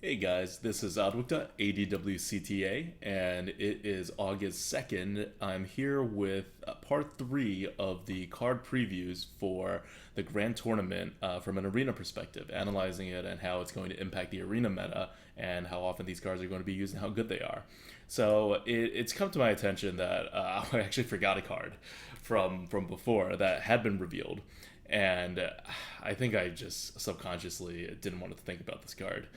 Hey guys, this is Adwikta, ADWCTA, and it is August 2nd. I'm here with part 3 of the card previews for the Grand Tournament from an arena perspective, analyzing it and how it's going to impact the arena meta and how often these cards are going to be used and how good they are. So it's come to my attention that I actually forgot a card from before that had been revealed, and I think I just subconsciously didn't want to think about this card.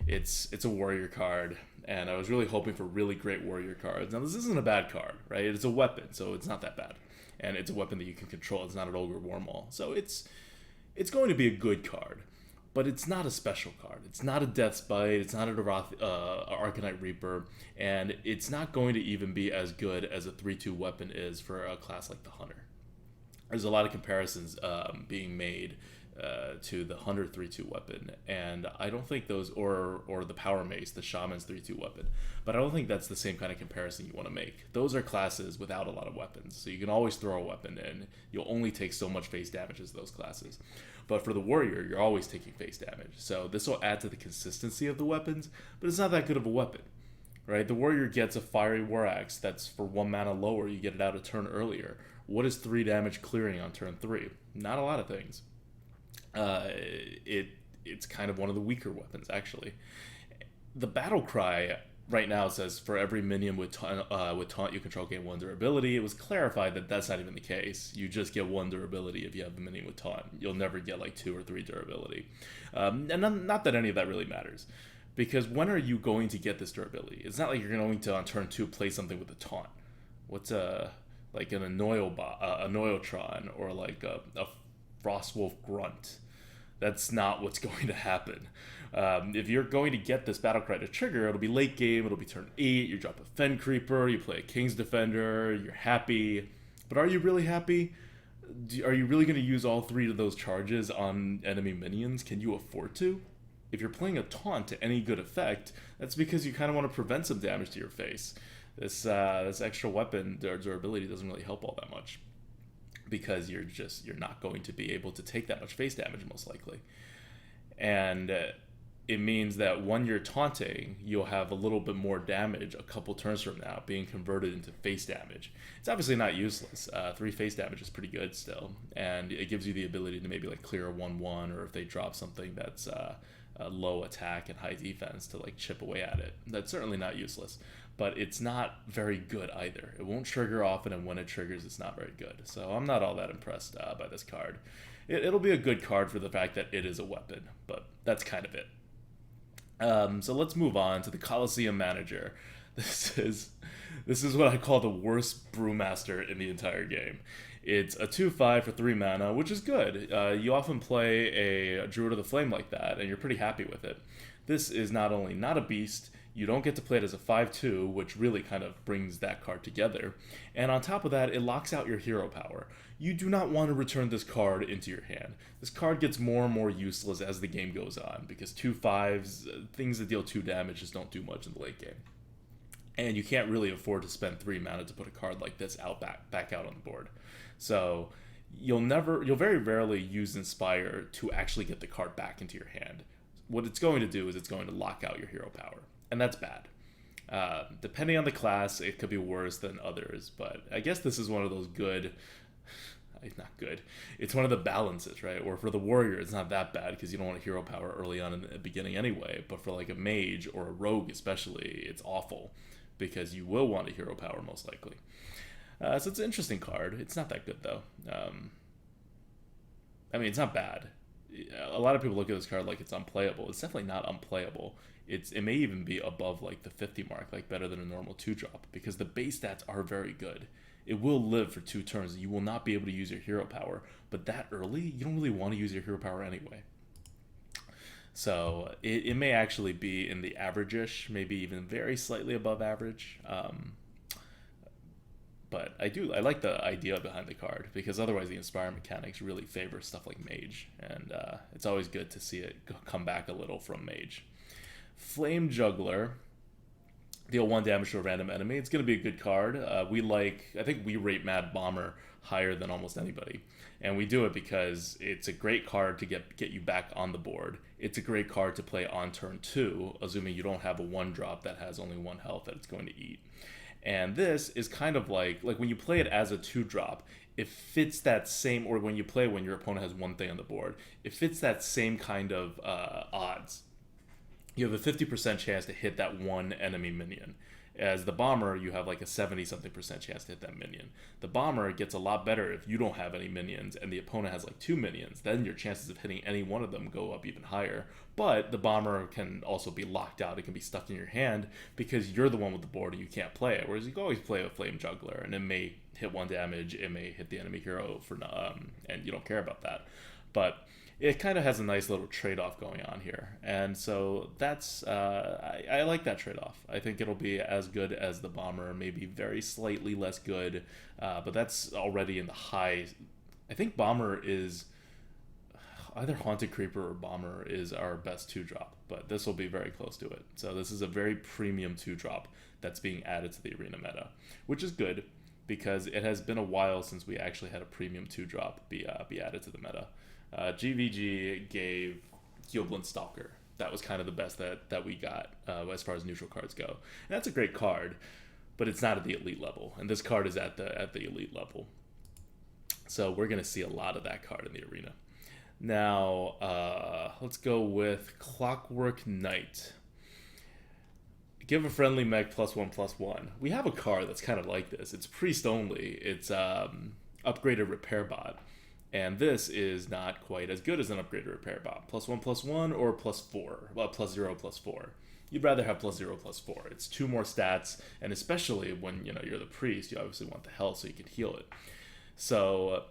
It's a warrior card, and I was really hoping for really great warrior cards. Now this isn't a bad card, right? It's a weapon, so it's not that bad, and it's a weapon that you can control. It's not an ogre warmaul, so it's going to be a good card, but it's not a special card. It's not a Death's Bite. It's not a Arcanite Reaper, and it's not going to even be as good as a 3/2 weapon is for a class like the Hunter. There's a lot of comparisons being made to the Hunter 3/2 weapon, and I don't think those or the Power Mace, the Shaman's 3/2 weapon, but I don't think that's the same kind of comparison you want to make. Those are classes without a lot of weapons, so you can always throw a weapon in. You'll only take so much face damage as those classes, but for the warrior, you're always taking face damage. So this will add to the consistency of the weapons, but it's not that good of a weapon. Right, the warrior gets a fiery war axe that's for 1 mana lower. You get it out a turn earlier. What is 3 damage clearing on turn 3? Not a lot of things. It's kind of one of the weaker weapons actually. The battle cry right now says for every minion with taunt you control gain 1 durability. It was clarified that that's not even the case. You just get 1 durability if you have the minion with taunt. You'll never get like 2 or 3 durability, and not that any of that really matters. Because when are you going to get this durability? It's not like you're going to on turn 2 play something with a taunt. What's like an Annoyotron or like a Frostwolf Grunt? That's not what's going to happen. If you're going to get this battle cry to trigger, it'll be late game. It'll be turn 8. You drop a Fen Creeper. You play a King's Defender. You're happy, but are you really happy? Are you really going to use all 3 of those charges on enemy minions? Can you afford to? If you're playing a taunt to any good effect, that's because you kind of want to prevent some damage to your face. This extra weapon durability doesn't really help all that much because you're not going to be able to take that much face damage most likely, and it means that when you're taunting, you'll have a little bit more damage a couple turns from now being converted into face damage. It's obviously not useless. 3 face damage is pretty good still, and it gives you the ability to maybe like clear a 1/1, or if they drop something that's low attack and high defense to like chip away at it. That's certainly not useless, but it's not very good either. It won't trigger often, and when it triggers, it's not very good. So I'm not all that impressed by this card. It'll be a good card for the fact that it is a weapon, but that's kind of it. So let's move on to the Coliseum Manager. This is what I call the worst brewmaster in the entire game. It's a 2/5 for 3 mana, which is good. You often play a Druid of the Flame like that, and you're pretty happy with it. This is not only not a beast, you don't get to play it as a 5/2, which really kind of brings that card together. And on top of that, it locks out your hero power. You do not want to return this card into your hand. This card gets more and more useless as the game goes on, because 2/5s, things that deal 2 damage, just don't do much in the late game. And you can't really afford to spend 3 mana to put a card like this back out on the board. So you'll very rarely use Inspire to actually get the card back into your hand. What it's going to do is it's going to lock out your hero power, and that's bad. Depending on the class, it could be worse than others, but I guess this is one of those good. It's not good. It's one of the balances, right? Or for the warrior, it's not that bad because you don't want a hero power early on in the beginning anyway. But for like a mage or a rogue especially, it's awful because you will want a hero power most likely. So it's an interesting card. It's not that good though. I mean, it's not bad. A lot of people look at this card like it's unplayable. It's definitely not unplayable. It may even be above like the 50 mark, like better than a normal 2-drop, because the base stats are very good. It will live for 2 turns. You will not be able to use your hero power, but that early, you don't really want to use your hero power anyway. So it may actually be in the average-ish, maybe even very slightly above average. But I like the idea behind the card, because otherwise the Inspire mechanics really favor stuff like Mage, and it's always good to see it come back a little from Mage. Flame Juggler deal 1 damage to a random enemy. It's going to be a good card. I think we rate Mad Bomber higher than almost anybody. And we do it because it's a great card to get you back on the board. It's a great card to play on turn 2, assuming you don't have a 1-drop that has only 1 health that it's going to eat. And this is kind of like when you play it as a 2-drop, it fits that same, or when you play when your opponent has 1 thing on the board, it fits that same kind of odds. You have a 50% chance to hit that 1 enemy minion. As the bomber, you have like a 70-something% chance to hit that minion. The bomber gets a lot better if you don't have any minions and the opponent has like 2 minions. Then your chances of hitting any one of them go up even higher. But the bomber can also be locked out. It can be stuck in your hand because you're the one with the board and you can't play it. Whereas you can always play a flame juggler and it may hit 1 damage, it may hit the enemy hero and you don't care about that. But it kind of has a nice little trade-off going on here, and so that's I like that trade-off. I think it'll be as good as the bomber, maybe very slightly less good, but that's already in the high. I think bomber is either Haunted Creeper or bomber is our best 2-drop, but this will be very close to it. So this is a very premium 2-drop that's being added to the arena meta, which is good because it has been a while since we actually had a premium 2-drop be added to the meta. GVG gave Gilblin Stalker. That was kind of the best that we got as far as neutral cards go. And that's a great card, but it's not at the elite level. And this card is at the elite level. So we're going to see a lot of that card in the arena. Now, let's go with Clockwork Knight. Give a friendly mech +1/+1. We have a card that's kind of like this. It's priest only. It's upgraded repair bot. And this is not quite as good as an upgraded repair bot. +1/+1 or +4. Well, +0/+4. You'd rather have +0/+4. It's 2 more stats, and especially when you're the priest, you obviously want the health so you can heal it. So,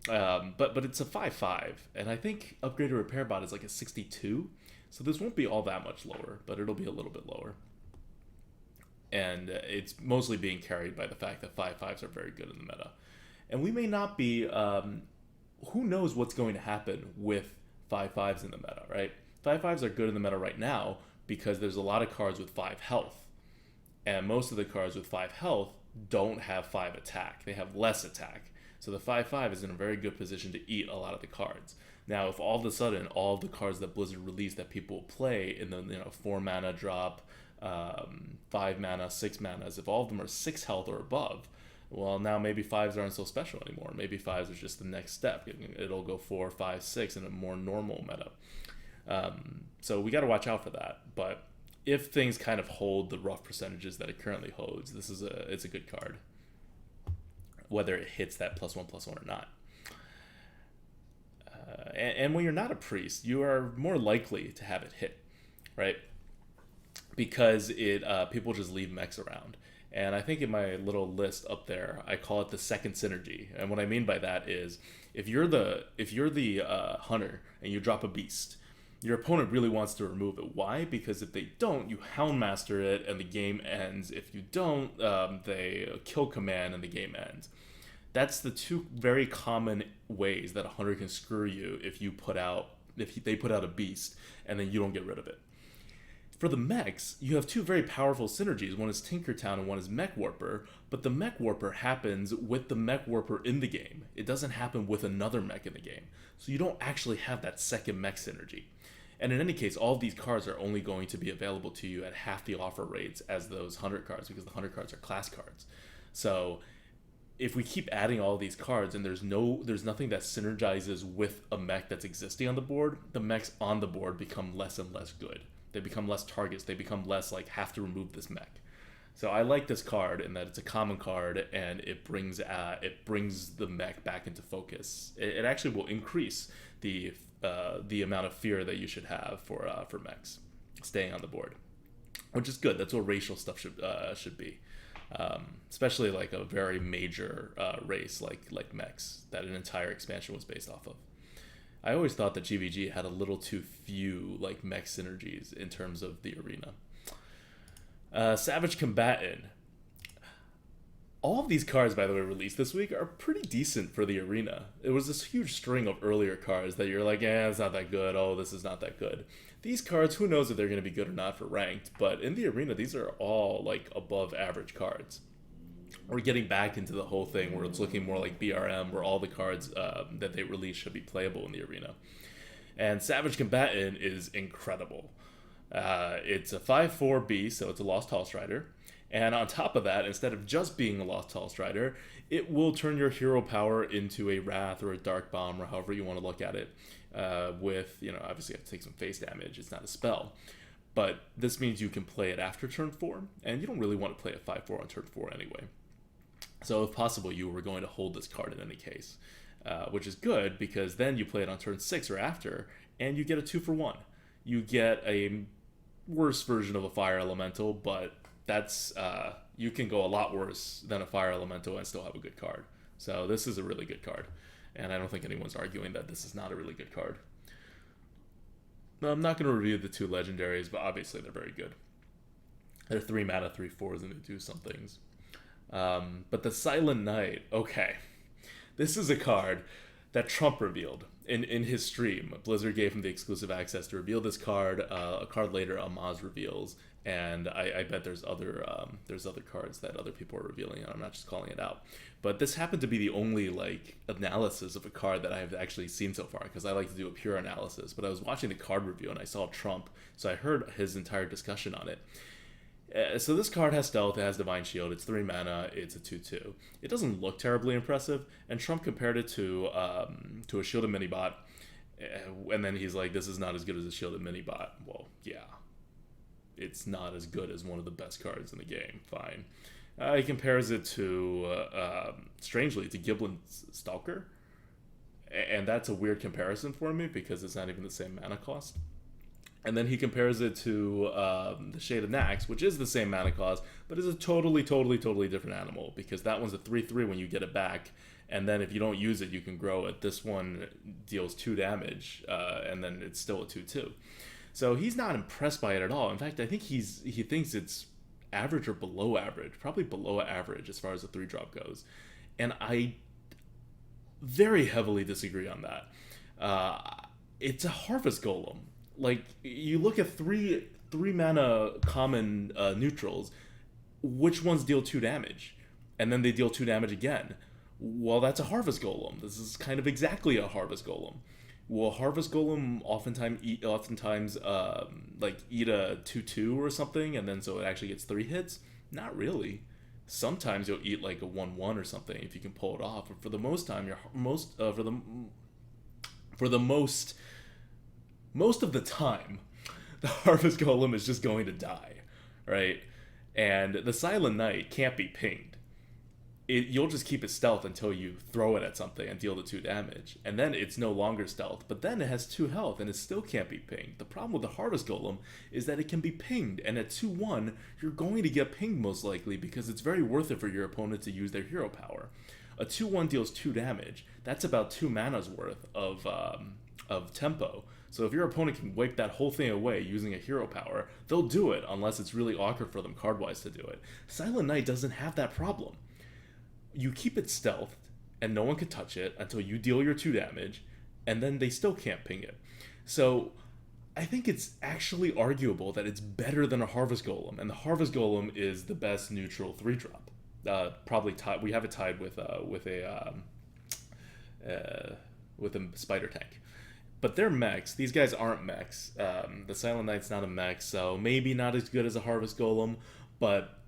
but it's a 5/5, and I think upgraded repair bot is like a 62. So this won't be all that much lower, but it'll be a little bit lower. And it's mostly being carried by the fact that 5/5s are very good in the meta. And we may not be. Who knows what's going to happen with 5/5s in the meta, right? 5/5s are good in the meta right now because there's a lot of cards with 5 health. And most of the cards with 5 health don't have 5 attack. They have less attack. So the 5/5 is in a very good position to eat a lot of the cards. Now, if all of a sudden all of the cards that Blizzard released that people play in the 4 mana drop, 5 mana, 6 manas, if all of them are 6 health or above, well, now maybe 5s aren't so special anymore. Maybe 5s are just the next step. It'll go 4, 5, 6 in a more normal meta. So we got to watch out for that. But if things kind of hold the rough percentages that it currently holds, it's a good card, whether it hits that +1/+1 or not. And when you're not a priest, you are more likely to have it hit, right? Because people just leave mechs around. And I think in my little list up there, I call it the second synergy. And what I mean by that is, if you're the hunter and you drop a beast, your opponent really wants to remove it. Why? Because if they don't, you Houndmaster it and the game ends. If you don't, they kill command and the game ends. That's the 2 very common ways that a hunter can screw you if they put out a beast and then you don't get rid of it. For the mechs, you have 2 very powerful synergies. One is Tinkertown and one is Mech Warper, but the Mech Warper happens with the Mech Warper in the game. It doesn't happen with another mech in the game. So you don't actually have that second mech synergy. And in any case, all of these cards are only going to be available to you at half the offer rates as those 100 cards, because the 100 cards are class cards. So if we keep adding all these cards and there's nothing that synergizes with a mech that's existing on the board, the mechs on the board become less and less good. They become less targets. They become less like, have to remove this mech. So I like this card in that it's a common card and it brings the mech back into focus. It actually will increase the amount of fear that you should have for mechs staying on the board, which is good. That's what racial stuff should be, especially like a very major race like mechs that an entire expansion was based off of. I always thought that GVG had a little too few like mech synergies in terms of the arena. Savage Combatant. All of these cards, by the way, released this week are pretty decent for the arena. It was this huge string of earlier cards that you're like, it's not that good. Oh, this is not that good. These cards, who knows if they're going to be good or not for ranked, but in the arena, these are all like above average cards. We're getting back into the whole thing where it's looking more like BRM, where all the cards that they release should be playable in the arena. And Savage Combatant is incredible. It's a 5/4 beast, so it's a Lost Tall Strider. And on top of that, instead of just being a Lost Tall Strider, it will turn your hero power into a Wrath or a Dark Bomb, or however you want to look at it. With, obviously you have to take some face damage. It's not a spell. But this means you can play it after turn 4, and you don't really want to play a 5/4 on turn 4 anyway. So if possible, you were going to hold this card in any case, which is good because then you play it on turn 6 or after, and you get a 2-for-1. You get a worse version of a Fire Elemental, but that's you can go a lot worse than a Fire Elemental and still have a good card. So this is a really good card, and I don't think anyone's arguing that this is not a really good card. Now, I'm not going to review the 2 legendaries, but obviously they're very good. They're 3 mana, 3/4s, and they do some things. But the Silent Knight, okay. This is a card that Trump revealed in his stream. Blizzard gave him the exclusive access to reveal this card. A card later, Amaz reveals, and I bet there's other cards that other people are revealing, and I'm not just calling it out. But this happened to be the only analysis of a card that I've actually seen so far, because I like to do a pure analysis. But I was watching the card review and I saw Trump, so I heard his entire discussion on it. So this card has Stealth, it has Divine Shield, it's 3 mana, it's a 2/2. It doesn't look terribly impressive, and Trump compared it to a Shielded Minibot, and then he's like, this is not as good as a Shielded Minibot. Well, yeah. It's not as good as one of the best cards in the game, fine. He compares it to, strangely, to Giblin's Stalker, and that's a weird comparison for me because it's not even the same mana cost. And then he compares it to the Shade of Nax, which is the same mana cost, but is a totally different animal, because that one's a 3/3 when you get it back, and then if you don't use it, you can grow it. This one deals 2 damage, and then it's still a 2/2. So he's not impressed by it at all. In fact, I think he thinks it's average or below average, probably below average as far as the 3-drop goes. And I very heavily disagree on that. It's a Harvest Golem. Like, you look at three mana common neutrals, which ones deal 2 damage? And then they deal 2 damage again. Well, that's a Harvest Golem. This is kind of exactly a Harvest Golem. Will Harvest Golem oftentimes eat a 2/2 or something, and then so it actually gets 3 hits? Not really. Sometimes you'll eat like a 1/1 or something if you can pull it off. But for the most time, most of the time, the Harvest Golem is just going to die, right? And the Silent Knight can't be pinged. You'll just keep it stealth until you throw it at something and deal the 2 damage. And then it's no longer stealth, but then it has 2 health and it still can't be pinged. The problem with the Harvest Golem is that it can be pinged, and at 2/1, you're going to get pinged most likely because it's very worth it for your opponent to use their hero power. A 2/1 deals 2 damage. That's about 2 mana's worth of tempo. So if your opponent can wipe that whole thing away using a hero power, they'll do it unless it's really awkward for them card-wise to do it. Silent Knight doesn't have that problem. You keep it stealthed, and no one can touch it until you deal your 2 damage, and then they still can't ping it. So I think it's actually arguable that it's better than a Harvest Golem, and the Harvest Golem is the best neutral 3-drop. Probably tied. We have it tied with a Spider Tank. But they're mechs. These guys aren't mechs. The Silent Knight's not a mech, so maybe not as good as a Harvest Golem, but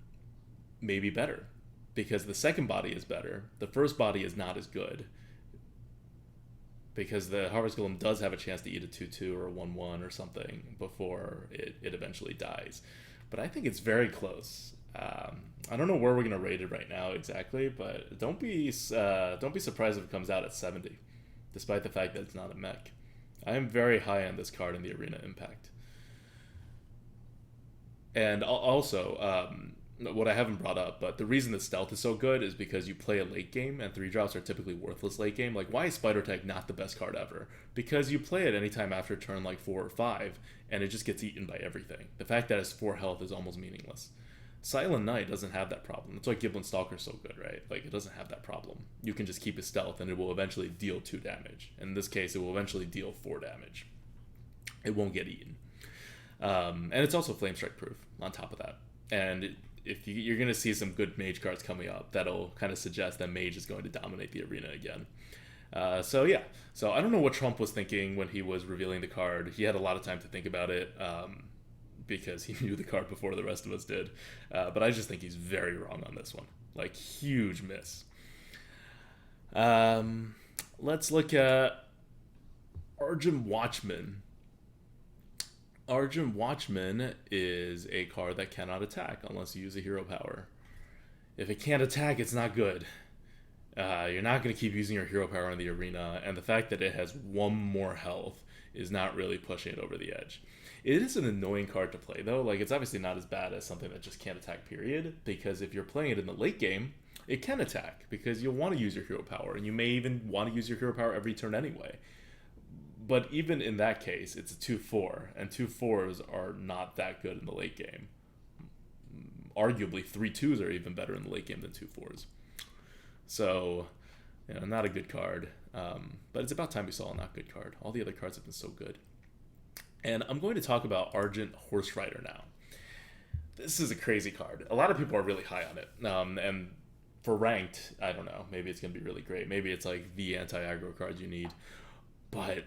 maybe better. Because the second body is better. The first body is not as good. Because the Harvest Golem does have a chance to eat a 2/2 or a 1/1 or something before it eventually dies. But I think it's very close. I don't know where we're going to rate it right now exactly, but don't be surprised if it comes out at 70, despite the fact that it's not a mech. I am very high on this card in the arena impact. And also, what I haven't brought up, but the reason that stealth is so good is because you play a late game, and 3-drops are typically worthless late game. Like, why is Spider Tag not the best card ever? Because you play it anytime after turn 4 or 5, and it just gets eaten by everything. The fact that it's 4 health is almost meaningless. Silent Knight doesn't have that problem. That's why Giblin Stalker's so good, right? Like, it doesn't have that problem. You can just keep his stealth, and it will eventually deal 2 damage. In this case, it will eventually deal 4 damage. It won't get eaten. And it's also Flame Strike proof on top of that. And if you're going to see some good Mage cards coming up, that'll kind of suggest that Mage is going to dominate the arena again. So yeah, so I don't know what Trump was thinking when he was revealing the card. He had a lot of time to think about it, because he knew the card before the rest of us did. But I just think he's very wrong on this one. Like, huge miss. Let's look at Arjun Watchman. Arjun Watchman is a card that cannot attack unless you use a hero power. If it can't attack, it's not good. You're not going to keep using your hero power in the arena, and the fact that it has 1 more health is not really pushing it over the edge. It is an annoying card to play, though. Like, it's obviously not as bad as something that just can't attack, period, because if you're playing it in the late game, it can attack, because you'll want to use your hero power, and you may even want to use your hero power every turn anyway. But even in that case, it's a 2-4, and 2-4s are not that good in the late game. Arguably, 3-2s are even better in the late game than 2-4s. So, not a good card. But it's about time we saw a not good card. All the other cards have been so good. And I'm going to talk about Argent Horse Rider now. This is a crazy card. A lot of people are really high on it. And for ranked, I don't know. Maybe it's going to be really great. Maybe it's like the anti-aggro card you need. But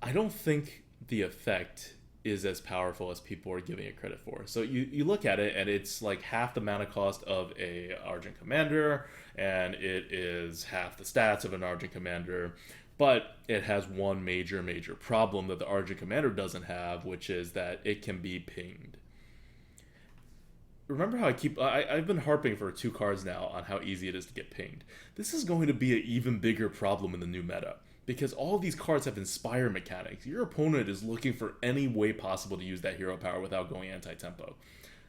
I don't think the effect is as powerful as people are giving it credit for. So you look at it, and it's like half the mana cost of a Argent Commander, and it is half the stats of an Argent Commander, but it has one major problem that the Argent Commander doesn't have, which is that it can be pinged. Remember how I've been harping for 2 cards now on how easy it is to get pinged. This is going to be an even bigger problem in the new meta, because all of these cards have Inspire mechanics. Your opponent is looking for any way possible to use that hero power without going anti-tempo.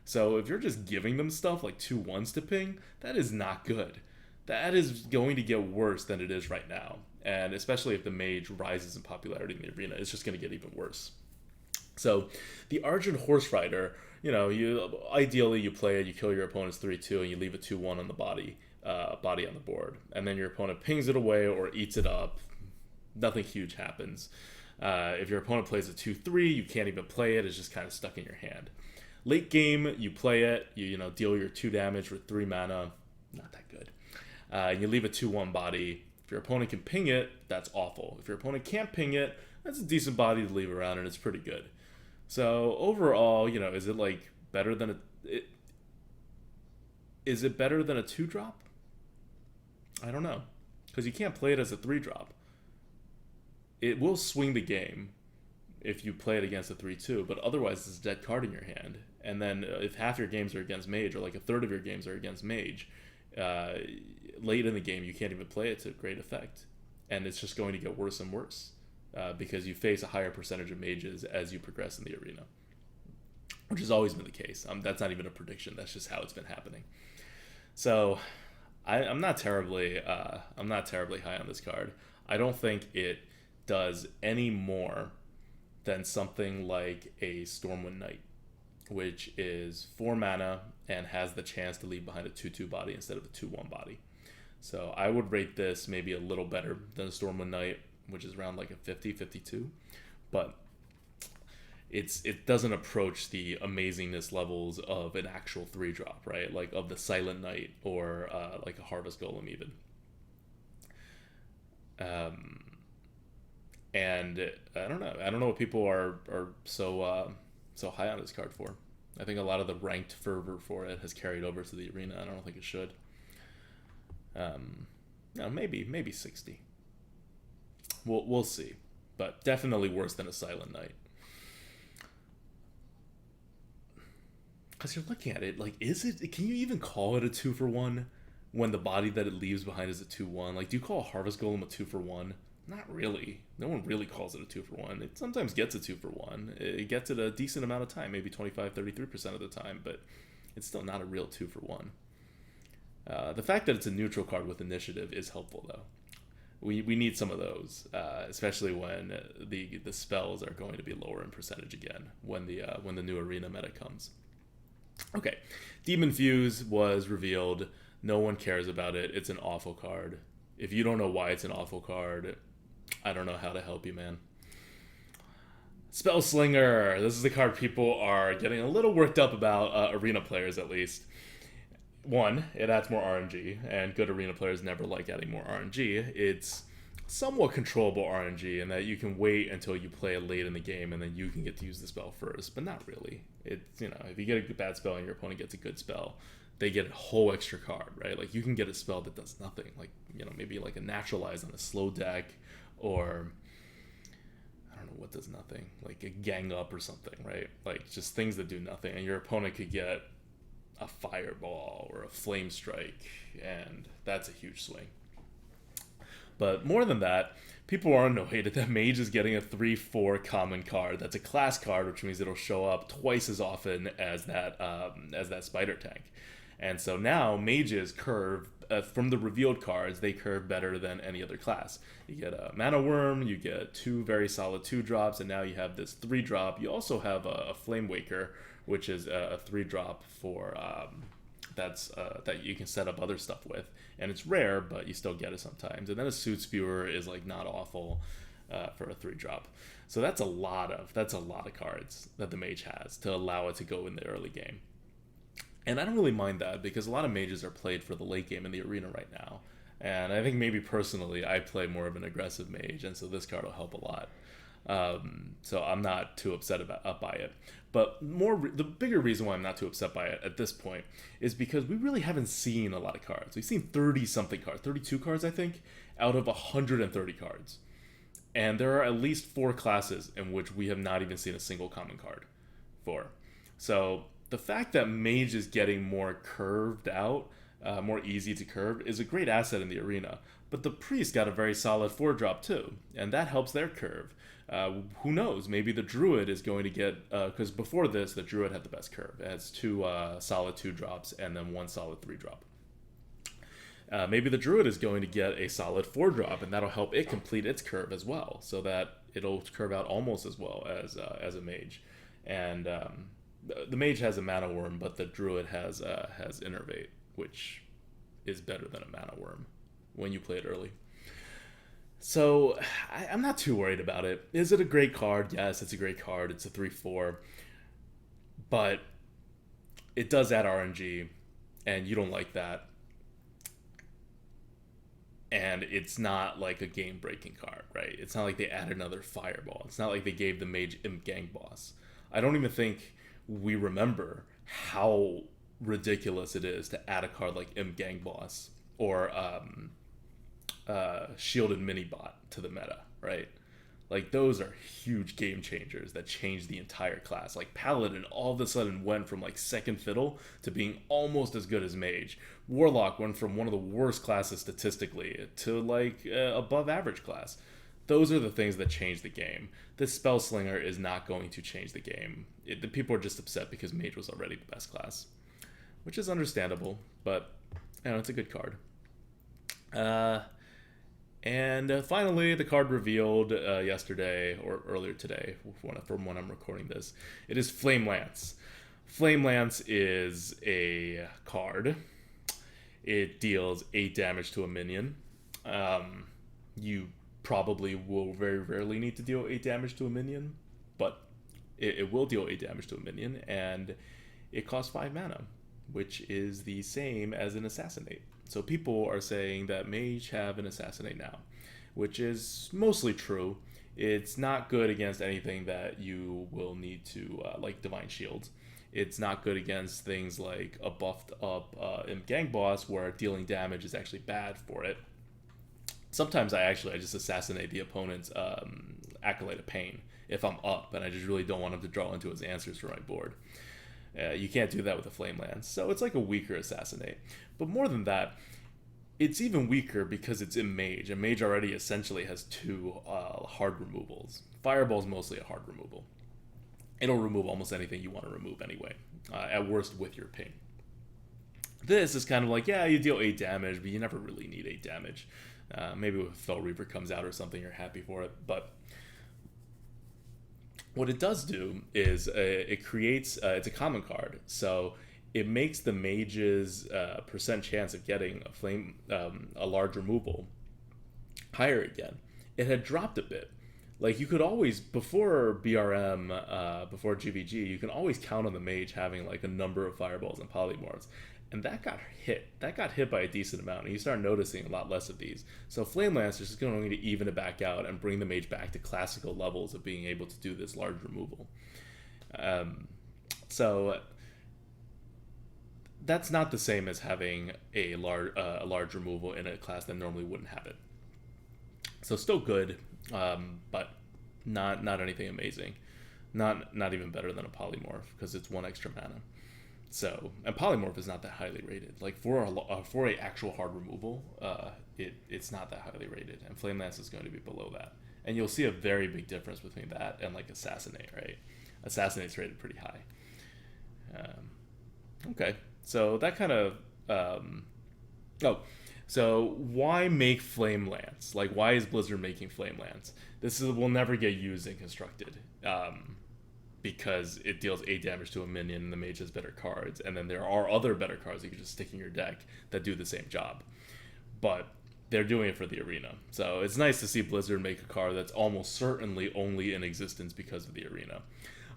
So if you're just giving them stuff like 2-1s to ping, that is not good. That is going to get worse than it is right now. And especially if the Mage rises in popularity in the arena, it's just going to get even worse. So the Argent Horse Rider, ideally you play it, you kill your opponent's 3-2, and you leave a 2-1 on the body on the board. And then your opponent pings it away or eats it up. Nothing huge happens. If your opponent plays a 2-3, you can't even play it. It's just kind of stuck in your hand. Late game, you play it. You deal your 2 damage with 3 mana. Not that good. You leave a 2-1 body. If your opponent can ping it, that's awful. If your opponent can't ping it, that's a decent body to leave around, and it's pretty good. So overall, is it like better than is it better than a 2-drop? I don't know, because you can't play it as a 3-drop. It will swing the game if you play it against a 3-2, but otherwise it's a dead card in your hand. And then if half your games are against Mage, or like a third of your games are against Mage, late in the game you can't even play it to great effect. And it's just going to get worse and worse, because you face a higher percentage of Mages as you progress in the arena, which has always been the case. That's not even a prediction. That's just how it's been happening. So I'm not terribly high on this card. I don't think it does any more than something like a Stormwind Knight, which is 4 mana and has the chance to leave behind a 2-2 body instead of a 2-1 body. So I would rate this maybe a little better than a Stormwind Knight, which is around like a 50-52, but it doesn't approach the amazingness levels of an actual 3-drop, right? Like of the Silent Knight or like a Harvest Golem even. And I don't know what people are so high on this card for. I think a lot of the ranked fervor for it has carried over to the arena. I don't think it should. No, maybe 60. We'll see, but definitely worse than a Silent Knight. Because you're looking at it, like, can you even call it a 2-for-1 when the body that it leaves behind is a 2-1? Like, do you call a Harvest Golem a 2-for-1? Not really. No one really calls it a 2-for-1. It sometimes gets a 2-for-1. It gets it a decent amount of time, maybe 25-33% of the time, but it's still not a real 2-for-1. The fact that it's a neutral card with initiative is helpful, though. We need some of those, especially when the spells are going to be lower in percentage again when the new arena meta comes. Okay, Demon Fuse was revealed. No one cares about it. It's an awful card. If you don't know why it's an awful card, I don't know how to help you, man. Spellslinger. This is the card people are getting a little worked up about, arena players at least. One, it adds more RNG, and good arena players never like adding more RNG. It's somewhat controllable RNG in that you can wait until you play it late in the game and then you can get to use the spell first, but not really. It's, if you get a bad spell and your opponent gets a good spell, they get a whole extra card, right? Like, you can get a spell that does nothing, like, maybe like a Naturalize on a slow deck, or I don't know what does nothing, like a Gang Up or something, right? Like, just things that do nothing, and your opponent could get a Fireball or a Flame Strike, and that's a huge swing. But more than that, people are annoyed that Mage is getting a 3/4 common card. That's a class card, which means it'll show up twice as often as that Spider Tank. And so now Mages curve, from the revealed cards, they curve better than any other class. You get a Mana Worm, you get 2 very solid 2-drops, and now you have this 3-drop. You also have a Flame Waker, which is a 3-drop for that you can set up other stuff with, and it's rare, but you still get it sometimes. And then a Suit Spewer is like not awful for a 3-drop. So that's a lot of cards that the Mage has to allow it to go in the early game. And I don't really mind that, because a lot of Mages are played for the late game in the arena right now. And I think maybe personally I play more of an aggressive Mage, and so this card will help a lot. So I'm not too upset by it. But the bigger reason why I'm not too upset by it at this point is because we really haven't seen a lot of cards. We've seen 30-something cards, 32 cards, I think, out of 130 cards. And there are at least 4 classes in which we have not even seen a single common card for. So the fact that Mage is getting more curved out, more easy to curve, is a great asset in the arena. But the Priest got a very solid 4-drop too, and that helps their curve. Who knows? Maybe the Druid is going to get, because before this, the Druid had the best curve. It has 2 solid 2-drops and then 1 solid 3-drop. Maybe the Druid is going to get a solid 4-drop, and that'll help it complete its curve as well, so that it'll curve out almost as well as a Mage. And the Mage has a Mana Worm, but the Druid has Innervate, which is better than a Mana Worm when you play it early. So I'm not too worried about it. Is it a great card? Yes, it's a great card. It's a 3/4. But it does add RNG, and you don't like that. And it's not like a game-breaking card, right? It's not like they added another Fireball. It's not like they gave the Mage Imp Gang Boss. I don't even think we remember how ridiculous it is to add a card like Imp Gang Boss or Shielded Minibot to the meta, right? Like, those are huge game changers that changed the entire class. Like, Paladin all of a sudden went from like second fiddle to being almost as good as Mage. Warlock went from one of the worst classes statistically to like above average class. Those are the things that change the game. This Spellslinger is not going to change the game. The people are just upset because Mage was already the best class, which is understandable, but it's a good card. And finally, the card revealed yesterday, or earlier today, from when I'm recording this. It is Flame Lance. Flame Lance is a card. It deals 8 damage to a minion. You probably will very rarely need to deal 8 damage to a minion, but it will deal 8 damage to a minion, and it costs 5 mana, which is the same as an Assassinate. So people are saying that Mage have an Assassinate now, which is mostly true. It's not good against anything that you will need to, like Divine Shield. It's not good against things like a buffed up Imp Gang Boss, where dealing damage is actually bad for it. Sometimes I just assassinate the opponent's Acolyte of Pain if I'm up and I just really don't want him to draw into his answers for my board. You can't do that with a Flame Lance, so it's like a weaker Assassinate. But more than that, it's even weaker because it's in Mage, and Mage already essentially has 2 hard removals. Fireball's mostly a hard removal. It'll remove almost anything you want to remove anyway, at worst with your ping. This is kind of like, yeah, you deal 8 damage, but you never really need 8 damage. Maybe if Fell Reaver comes out or something, you're happy for it, but what it does do is it creates, it's a common card, so it makes the mage's percent chance of getting a large removal higher again. It had dropped a bit. Like, you could always, before BRM, before GVG, you can always count on the mage having like a number of fireballs and polymorphs. And that got hit. That got hit by a decent amount, and you start noticing a lot less of these. So Flame Lance is just going to even it back out and bring the mage back to classical levels of being able to do this large removal. So that's not the same as having a large removal in a class that normally wouldn't have it. So still good, but not anything amazing. Not even better than a polymorph, because it's one extra mana. So, and polymorph is not that highly rated. Like, for a actual hard removal, it's not that highly rated, and Flame Lance is going to be below that. And you'll see a very big difference between that and like Assassinate, right? Assassinate's rated pretty high. Okay, so that kind of so why make Flame Lance? Like, why is Blizzard making Flame Lance? Will never get used in Constructed. Because it deals 8 damage to a minion and the mage has better cards, and then there are other better cards you can just stick in your deck that do the same job. But they're doing it for the arena. So it's nice to see Blizzard make a card that's almost certainly only in existence because of the arena.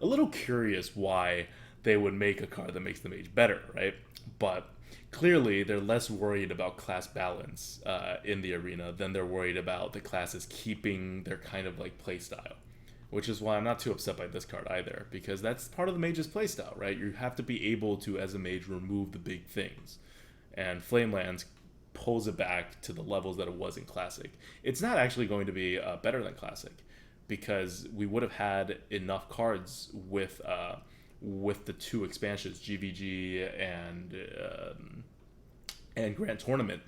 A little curious why they would make a card that makes the mage better, right? But clearly they're less worried about class balance in the arena than they're worried about the classes keeping their kind of like play style. Which is why I'm not too upset by this card either, because that's part of the mage's playstyle, right? You have to be able to, as a mage, remove the big things. And Flame Lance pulls it back to the levels that it was in Classic. It's not actually going to be better than Classic, because we would have had enough cards with the 2 expansions, GVG and Grand Tournament,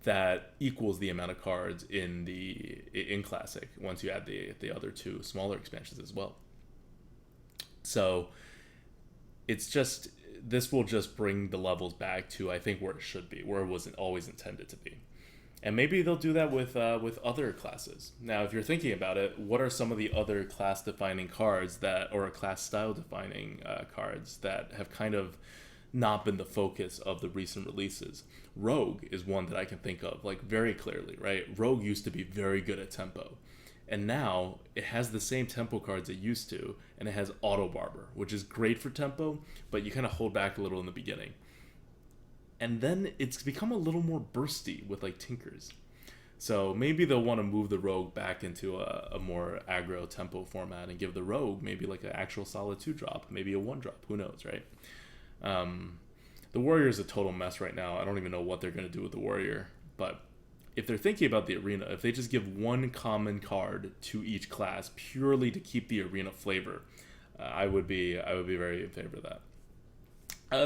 that equals the amount of cards in Classic once you add the other 2 smaller expansions as well. So this will just bring the levels back to, I think, where it should be, where it wasn't always intended to be. And maybe they'll do that with other classes. Now, if you're thinking about it, what are some of the other class-defining cards or class style-defining cards that have kind of not been the focus of the recent releases? Rogue is one that I can think of, like, very clearly, right? Rogue used to be very good at tempo, and now it has the same tempo cards it used to, and it has Auto Barber, which is great for tempo, but you kind of hold back a little in the beginning. And then it's become a little more bursty with like Tinkers. So maybe they'll want to move the Rogue back into a more aggro tempo format and give the Rogue maybe like an actual solid 2-drop, maybe a 1-drop, who knows, right? The Warrior is a total mess right now. I don't even know what they're going to do with the Warrior. But if they're thinking about the arena, if they just give one common card to each class purely to keep the arena flavor, I would be very in favor of that.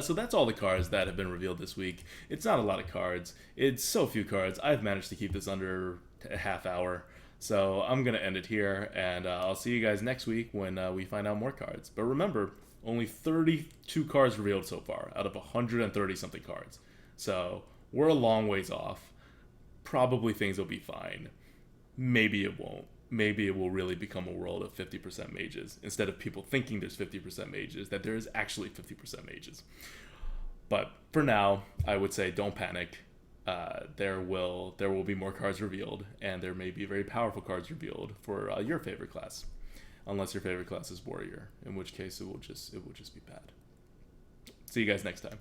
So that's all the cards that have been revealed this week. It's not a lot of cards. It's so few cards. I've managed to keep this under a half hour. So I'm going to end it here, and I'll see you guys next week when we find out more cards. But remember, only 32 cards revealed so far out of 130-something cards. So we're a long ways off. Probably things will be fine. Maybe it won't. Maybe it will really become a world of 50% mages, instead of people thinking there's 50% mages, that there is actually 50% mages. But for now, I would say don't panic. There will be more cards revealed, and there may be very powerful cards revealed for your favorite class. Unless your favorite class is Warrior, in which case it will just be bad. See you guys next time.